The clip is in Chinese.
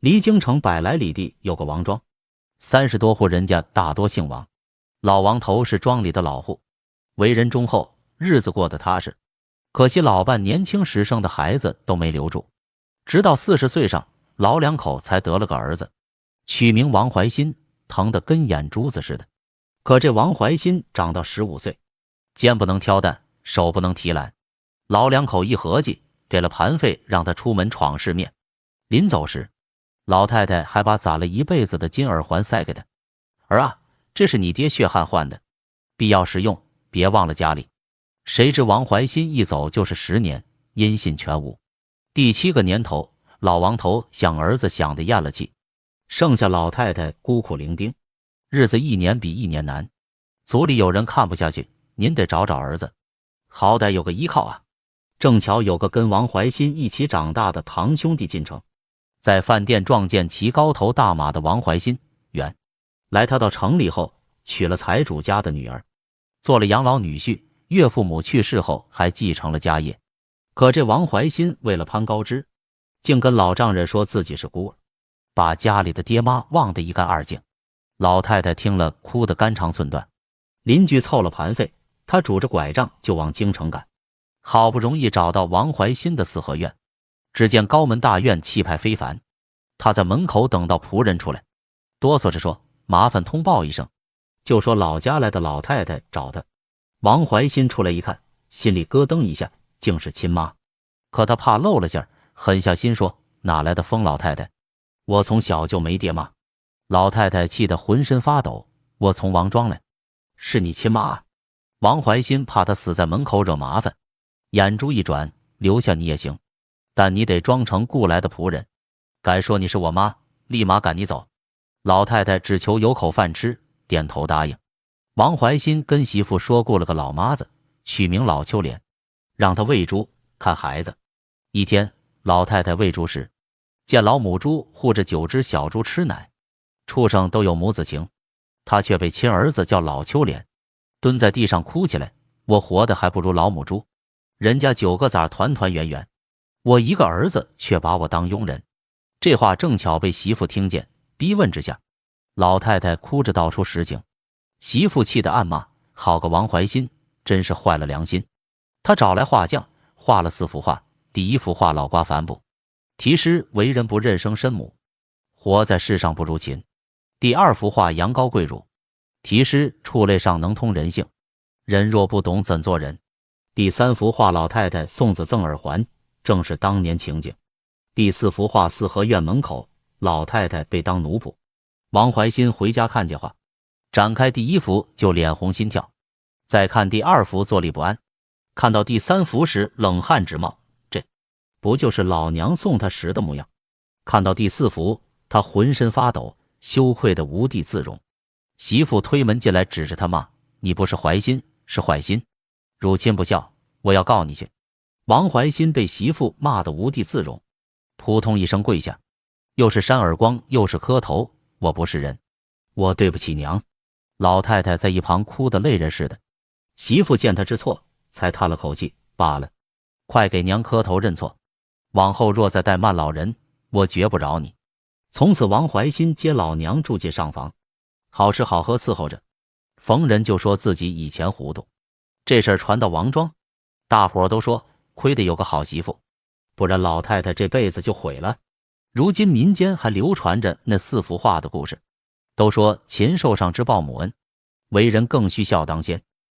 离京城100来里地有个王庄，30多户人家，大多姓王。老王头是庄里的老户，为人忠厚，日子过得踏实。可惜老伴年轻时生的孩子都没留住，直到40岁上，老两口才得了个儿子，取名王怀新，疼得跟眼珠子似的。可这王怀新长到15岁，肩不能挑担，手不能提篮。老两口一合计，给了盘费，让他出门闯世面。临走时，老太太还把攒了一辈子的金耳环塞给他。儿啊，这是你爹血汗换的，必要时用，别忘了家里。谁知王怀新一走就是10年，音信全无。第7个年头，老王头想儿子想得咽了气，剩下老太太孤苦伶仃，日子一年比一年难。族里有人看不下去，您得找找儿子，好歹有个依靠啊。正巧有个跟王怀新一起长大的堂兄弟进城，在饭店撞见骑高头大马的王怀新。原来他到城里后娶了财主家的女儿，做了养老女婿，岳父母去世后还继承了家业。可这王怀新为了攀高枝，竟跟老丈人说自己是孤儿，把家里的爹妈忘得一干二净。老太太听了哭得肝肠寸断。邻居凑了盘费，他拄着拐杖就往京城赶。好不容易找到王怀新的四合院，只见高门大院气派非凡。他在门口等到仆人出来，哆嗦着说：“麻烦通报一声，就说老家来的老太太找他。”王怀新出来一看，心里咯噔一下，竟是亲妈。可他怕露了馅儿，狠下心说：“哪来的疯老太太？我从小就没爹妈。”老太太气得浑身发抖：“我从王庄来，是你亲妈啊！”王怀新怕他死在门口惹麻烦，眼珠一转：“留下你也行，但你得装成雇来的仆人，敢说你是我妈，立马赶你走。”老太太只求有口饭吃，点头答应。王怀新跟媳妇说雇了个老妈子，取名老秋莲，让她喂猪看孩子。一天，老太太喂猪时，见老母猪护着9只小猪吃奶，畜生都有母子情，她却被亲儿子叫老秋莲，蹲在地上哭起来：“我活的还不如老母猪，人家9个崽团团圆圆，我一个儿子却把我当佣人。”这话正巧被媳妇听见，逼问之下，老太太哭着道出实情。媳妇气得暗骂：“好个王怀新，真是坏了良心。”他找来画匠，画了4幅画。第1幅画老瓜反哺，题诗：“为人不认生身母，活在世上不如禽。”第2幅画羊羔跪乳，题诗：“畜类上能通人性，人若不懂怎做人。”第3幅画老太太送子赠耳环，正是当年情景。第4幅画四合院门口，老太太被当奴仆。王怀新回家看见画，展开第1幅就脸红心跳，再看第2幅坐立不安，看到第3幅时冷汗直冒，这不就是老娘送他时的模样？看到第4幅，他浑身发抖，羞愧得无地自容。媳妇推门进来，指着他骂：“你不是怀心，是坏心，辱亲不孝，我要告你去！”王怀新被媳妇骂得无地自容，扑通一声跪下，又是扇耳光，又是磕头：“我不是人，我对不起娘。”老太太在一旁哭得泪人似的。媳妇见他知错，才叹了口气：“罢了，快给娘磕头认错，往后若再怠慢老人，我绝不饶你。”从此王怀新接老娘住进上房，好吃好喝伺候着，逢人就说自己以前糊涂。这事儿传到王庄，大伙儿都说亏得有个好媳妇，不然老太太这辈子就毁了。如今民间还流传着那4幅画的故事，都说禽兽上知报母恩，为人更需孝当先。